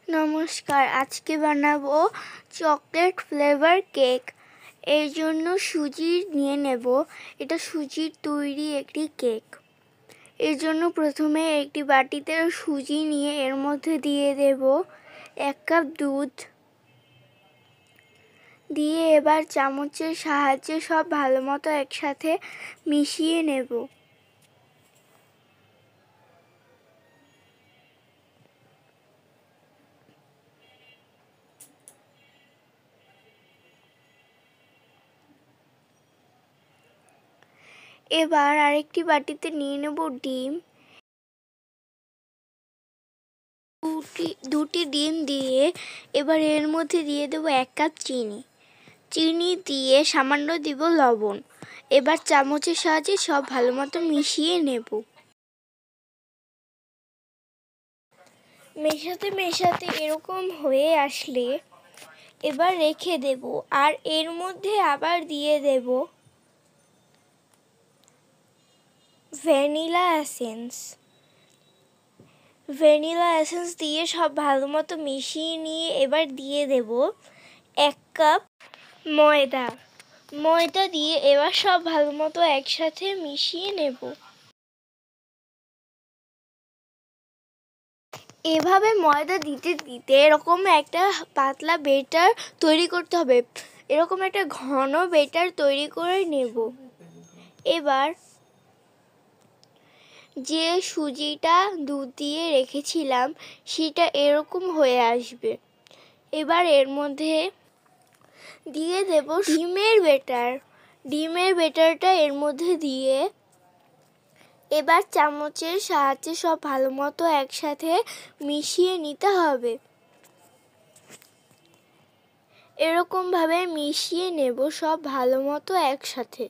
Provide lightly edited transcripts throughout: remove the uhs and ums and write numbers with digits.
নমস্কার, আজকে বানাবো চকলেট ফ্লেভার কেক। এর জন্য সুজি নিয়ে নেব। এটা সুজির তৈরি একটি কেক। এর জন্য প্রথমে একটি বাটিতে সুজি নিয়ে এর মধ্যে দিয়ে দেব 1 কাপ দুধ। দিয়ে এবার চামচের সাহায্যে সব ভালো মতো একসাথে মিশিয়ে নেব। এবার আরেকটি বাটিতে নিয়ে নেব ডিম। দুটি ডিম দিয়ে এবার এর মধ্যে দিয়ে দেব 1 কাপ চিনি। চিনি দিয়ে সামান্য দিব লবণ। এবার চামচের সাহায্যে সব ভালো মতো মিশিয়ে নেব। মেশাতে মেশাতে এরকম হয়ে আসলে এবার রেখে দেব। আর এর মধ্যে আবার দিয়ে দেব ভ্যানিলা এসেন্স। দিয়ে সব ভালো মতো মিশিয়ে নিয়ে এবার দিয়ে দেব 1 কাপ ময়দা দিয়ে এবার সব ভালো মতো একসাথে মিশিয়ে নেব। এভাবে ময়দা দিতে দিতে এরকম একটা পাতলা বেটার তৈরি করতে হবে। এরকম একটা ঘন বেটার তৈরি করে নেব। এবার যে সুজিটা দুধ দিয়ে রেখেছিলাম সেটা এরকম হয়ে আসবে। এবার এর মধ্যে দিয়ে দেব ডিমের বেটারটা এর মধ্যে দিয়ে এবার চামচের সাহায্যে সব ভালো মতো একসাথে মিশিয়ে নিতে হবে। এরকম ভাবে মিশিয়ে নেব সব ভালো মতো একসাথে।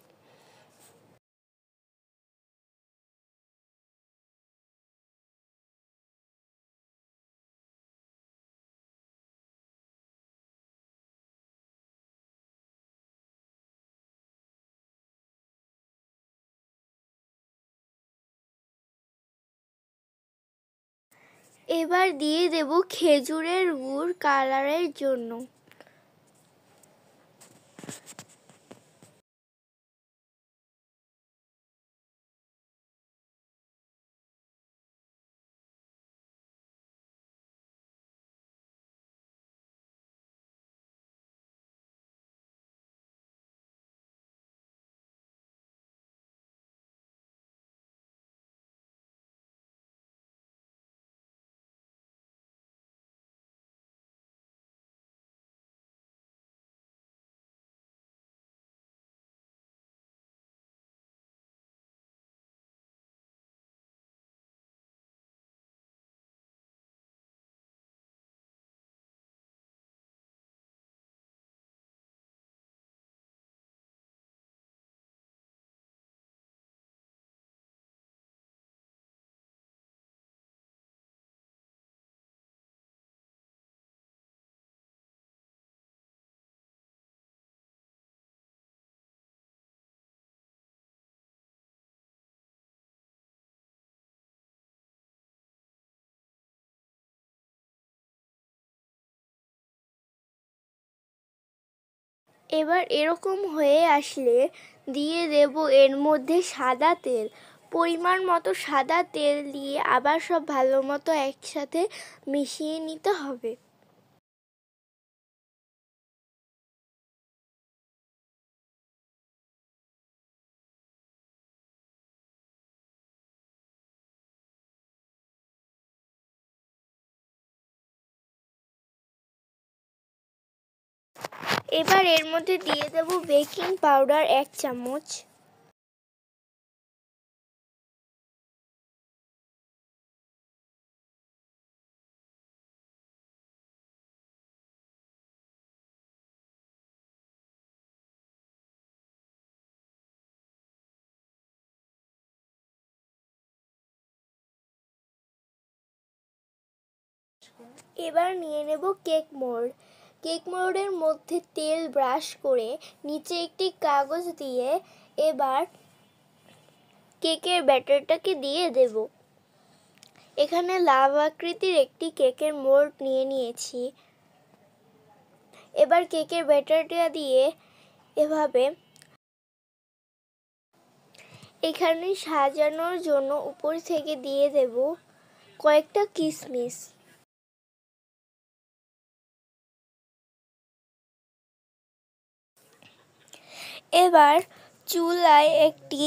এবার দিয়ে দেব খেজুরের গুড় কালারের জন্য। এবার এরকম হয়ে আসলে দিয়ে দেব এর মধ্যে সাদা তেল। পরিমাণ মতো সাদা তেল দিয়ে আবার সব ভালো মতো একসাথে মিশিয়ে নিতে হবে। এবার এর মধ্যে দিয়ে দেব বেকিং পাউডার 1 চামচ। এবার নিয়ে নেব কেক মোল্ডের মধ্যে তেল ব্রাশ করে নিচে একটি কাগজ দিয়ে এবার কেকের ব্যাটারটাকে দিয়ে দেব। এখানে লাভ আকৃতির একটি কেকের মোল্ড নিয়ে নিয়েছি। এবার কেকের ব্যাটারটা দিয়ে এভাবে এখানে সাজানোর জন্য উপর থেকে দিয়ে দেব কয়েকটা কিশমিশ। এবার চুলায় একটি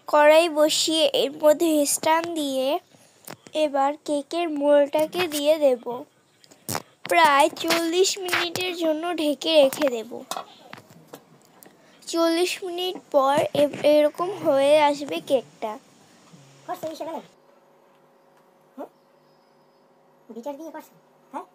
কড়াই বসিয়ে এর মধ্যে স্ট্যান্ড দিয়ে এবার কেকের মোল্ডটাকে দিয়ে দেব। প্রায় 40 মিনিটের জন্য ঢেকে রেখে দেব। 40 মিনিট পর এরকম হয়ে আসবে কেকটা। বিটার দিয়ে করছেন? হ্যাঁ।